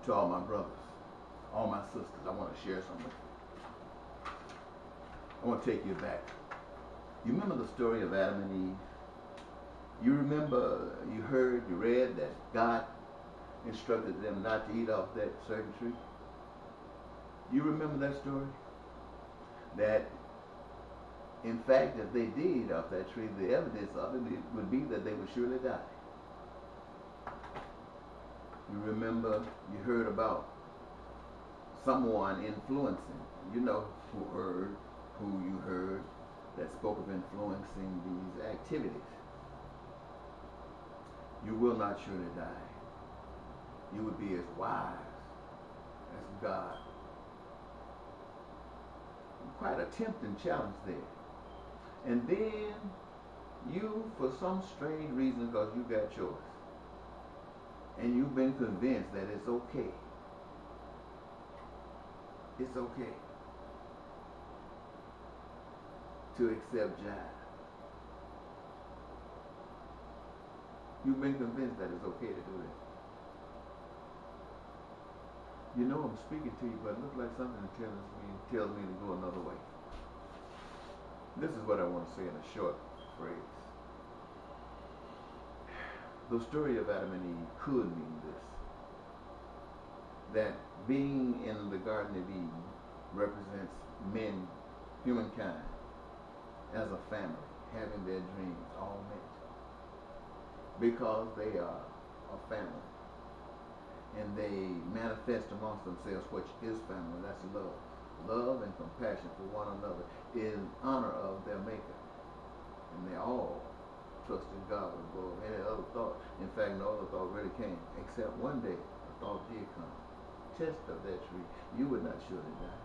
To all my brothers, all my sisters, I want to share something with you. I want to take you back. You remember the story of Adam and Eve? You remember, you heard, you read that God instructed them not to eat off that certain tree? You remember that story? That, in fact, if they did eat off that tree, the evidence of it would be that they would surely die. You remember, you heard about someone influencing. You know who you heard that spoke of influencing these activities. You will not surely die. You would be as wise as God. Quite a tempting challenge there. And then you, for some strange reason, because you got choice, and you've been convinced that it's okay. It's okay to accept jive. You've been convinced that it's okay to do that. You know I'm speaking to you, but it looks like something tells me to go another way. This is what I want to say in a short phrase. The story of Adam and Eve could mean this: that being in the Garden of Eden represents men, humankind, as a family, having their dreams all met. Because they are a family. And they manifest amongst themselves what is family. That's love. Love and compassion for one another in honor of their Maker. And they all trusted God above any other thought. In fact, no other thought really came, except one day a thought did come. Test of that tree, you would not surely die.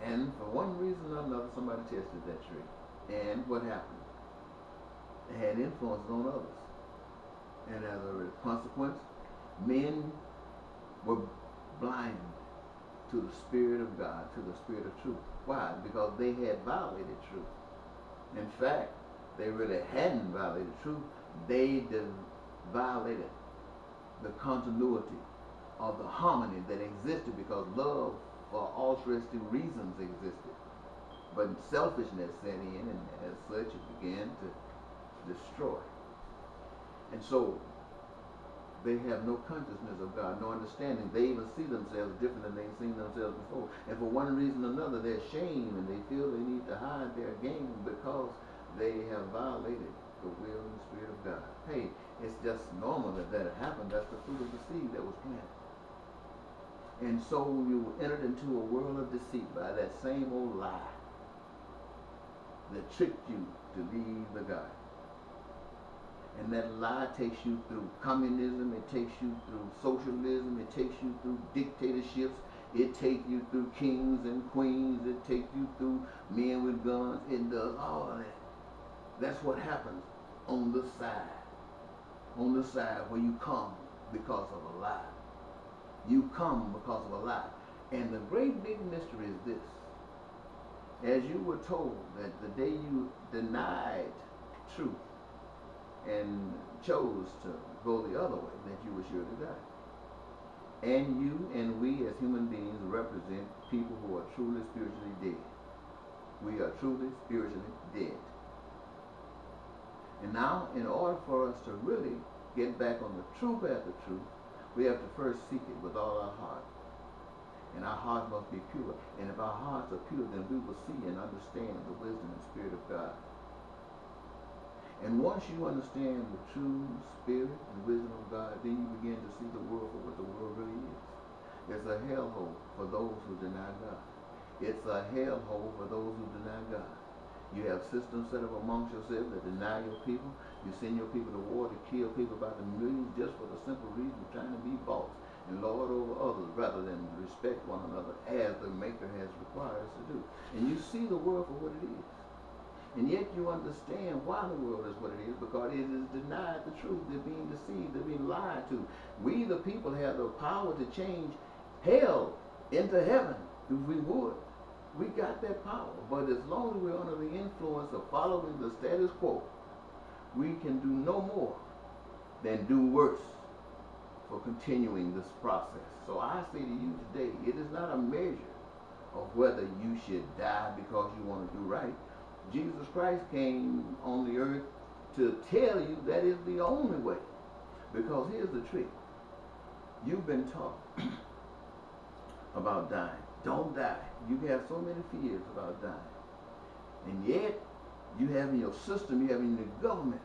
And for one reason or another, somebody tested that tree. And what happened? It had influence on others. And as a consequence, men were blind to the Spirit of God, to the Spirit of truth. Why? Because they had violated truth. In fact, they really hadn't violated truth. They violated the continuity of the harmony that existed, because love for altruistic reasons existed. But selfishness set in, and as such it began to destroy. And so they have no consciousness of God, no understanding. They even see themselves different than they've seen themselves before. And for one reason or another, they're ashamed and they feel they need to hide their game because they have violated the will and the Spirit of God. Hey, it's just normal that that happened. That's the fruit of the seed that was planted. And so you entered into a world of deceit by that same old lie that tricked you to leave the God. And that lie takes you through communism, it takes you through socialism, it takes you through dictatorships, it takes you through kings and queens, it takes you through men with guns, it does all of that. That's what happens on the side where you come because of a lie. You come because of a lie. And the great big mystery is this: as you were told that the day you denied truth and chose to go the other way, that you were sure to die. And you and we as human beings represent people who are truly spiritually dead. We are truly spiritually dead. And now, in order for us to really get back on the true path of truth, we have to first seek it with all our heart. And our hearts must be pure. And if our hearts are pure, then we will see and understand the wisdom and Spirit of God. And once you understand the true Spirit and wisdom of God, then you begin to see the world for what the world really is. It's a hellhole for those who deny God. It's a hellhole for those who deny God. You have systems set up amongst yourselves that deny your people. You send your people to war to kill people by the millions just for the simple reason of trying to be boss and lord over others rather than respect one another as the Maker has required us to do. And you see the world for what it is. And yet you understand why the world is what it is, because it is denied the truth. They're being deceived. They're being lied to. We, the people, have the power to change hell into heaven if we would. We got that power. But as long as we're under the influence of following the status quo, we can do no more than do worse for continuing this process. So I say to you today, it is not a measure of whether you should die because you want to do right. Jesus Christ came on the earth to tell you that is the only way. Because here's the trick. You've been taught about dying. Don't die. You have so many fears about dying. And yet, you have in your system, you have in the government,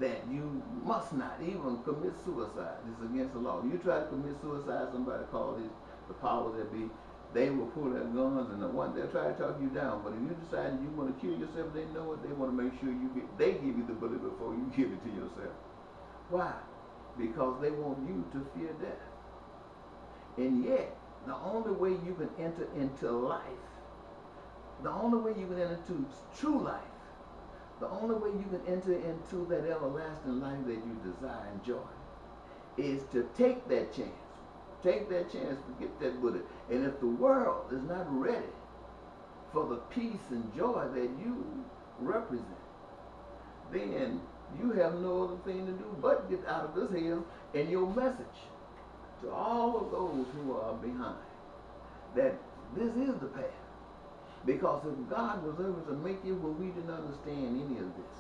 that you must not even commit suicide. It's against the law. You try to commit suicide, somebody call the powers that be, they will pull their guns and they'll try to talk you down. But if you decide you want to kill yourself, they know it. They want to make sure they give you the bullet before you give it to yourself. Why? Because they want you to fear death. And yet, the only way you can enter into life, the only way you can enter into true life, the only way you can enter into that everlasting life that you desire and enjoy, is to take that chance. Take that chance to get that bullet. And if the world is not ready for the peace and joy that you represent, then you have no other thing to do but get out of this hell. And your message to all of those who are behind, that this is the path. Because if God was able to make it where we didn't understand any of this,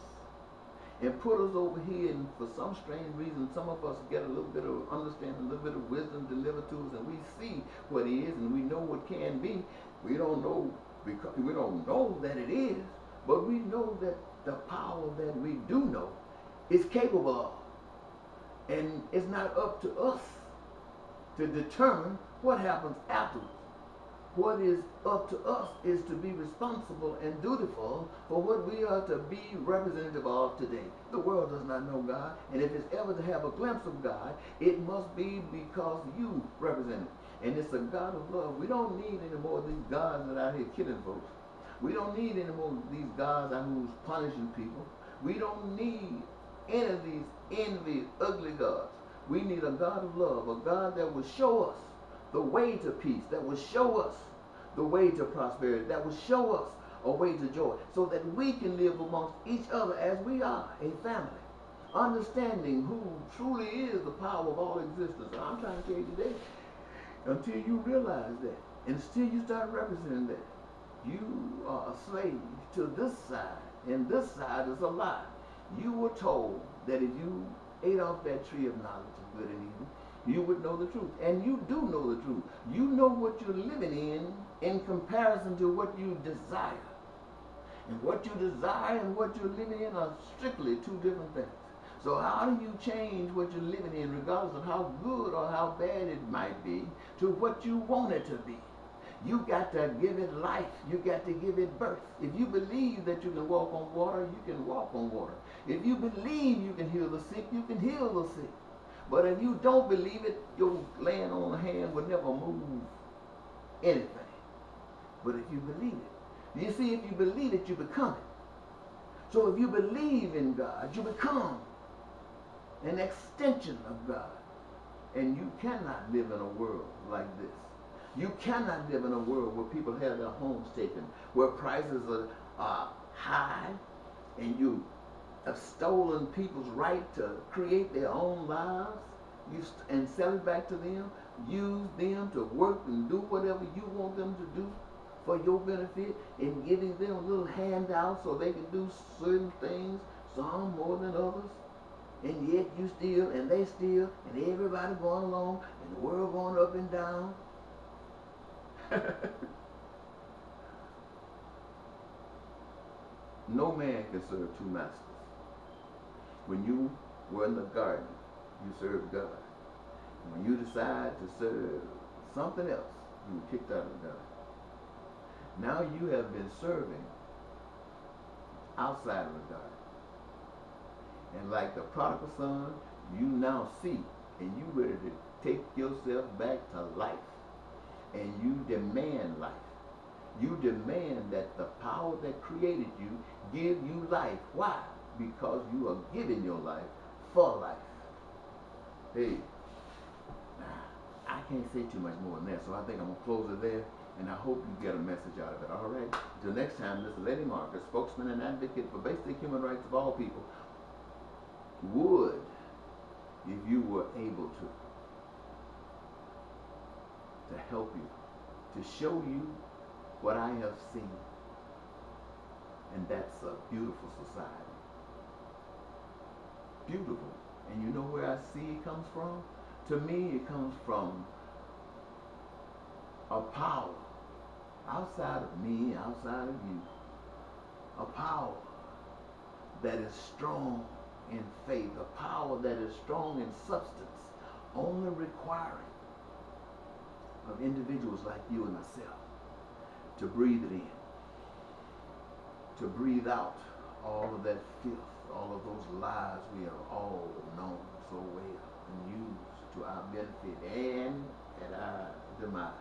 and put us over here, and for some strange reason, some of us get a little bit of understanding, a little bit of wisdom delivered to us, and we see what it is, and we know what can be. We don't know because we don't know that it is, but we know that the power that we do know is capable of. And it's not up to us to determine what happens afterwards. What is up to us is to be responsible and dutiful for what we are to be representative of today. The world does not know God, and if it's ever to have a glimpse of God, it must be because you represent it. And it's a God of love. We don't need any more of these gods that are out here killing folks. We don't need any more of these gods out who's punishing people. We don't need any of these envy, ugly gods. We need a God of love, a God that will show us the way to peace, that will show us the way to prosperity, that will show us a way to joy, so that we can live amongst each other as we are, a family, understanding who truly is the power of all existence. And I'm trying to tell you today, until you realize that, and until you start representing that, you are a slave to this side, and this side is a lie. You were told that if you ate off that tree of knowledge of good and evil, you would know the truth. And you do know the truth. You know what you're living in comparison to what you desire. And what you desire and what you're living in are strictly two different things. So how do you change what you're living in, regardless of how good or how bad it might be, to what you want it to be? You got to give it life. You got to give it birth. If you believe that you can walk on water, you can walk on water. If you believe you can heal the sick, you can heal the sick. But if you don't believe it, your laying on the hand will never move anything. But if you believe it, you see, if you believe it, you become it. So if you believe in God, you become an extension of God. And you cannot live in a world like this. You cannot live in a world where people have their homes taken, where prices are high, and you have stolen people's right to create their own lives and sell it back to them, use them to work and do whatever you want them to do for your benefit, and giving them little handouts so they can do certain things, some more than others. And yet you steal, and they steal, and everybody going along, and the world going up and down. No man can serve two masters. When you were in the garden, you served God. When you decide to serve something else, you were kicked out of the garden. Now you have been serving outside of the garden. And like the prodigal son, you now see, and you ready to take yourself back to life. And you demand life. You demand that the power that created you give you life. Why? Because you are giving your life for life. Hey, I can't say too much more than that, so I think I'm going to close it there, and I hope you get a message out of it. All right? Until next time, this is Eddie Marcus, spokesman and advocate for basic human rights of all people. Would if you were able to help you, to show you what I have seen. And that's a beautiful society. Beautiful. And you know where I see it comes from? To me, it comes from a power outside of me, outside of you. A power that is strong in faith, a power that is strong in substance, only requiring of individuals like you and myself to breathe it in, to breathe out all of that filth, all of those lies we have all known so well and used to our benefit and at our demise.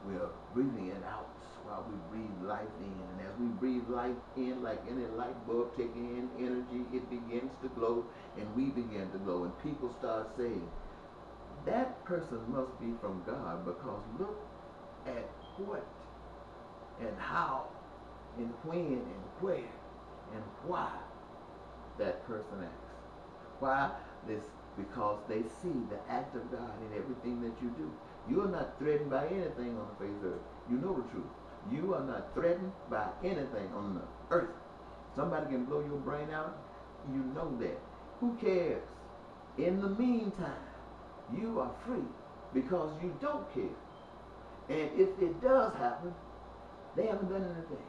We are breathing it out while we breathe life in. And as we breathe life in, like any light bulb taking in energy, it begins to glow and we begin to glow. And people start saying, that person must be from God, because look at what and how and when and where and why that person acts. Why? This because they see the act of God in everything that you do. You are not threatened by anything on the face of the earth. You know the truth. You are not threatened by anything on the earth. Somebody can blow your brain out. You know that. Who cares? In the meantime, you are free because you don't care. And if it does happen, they haven't done anything.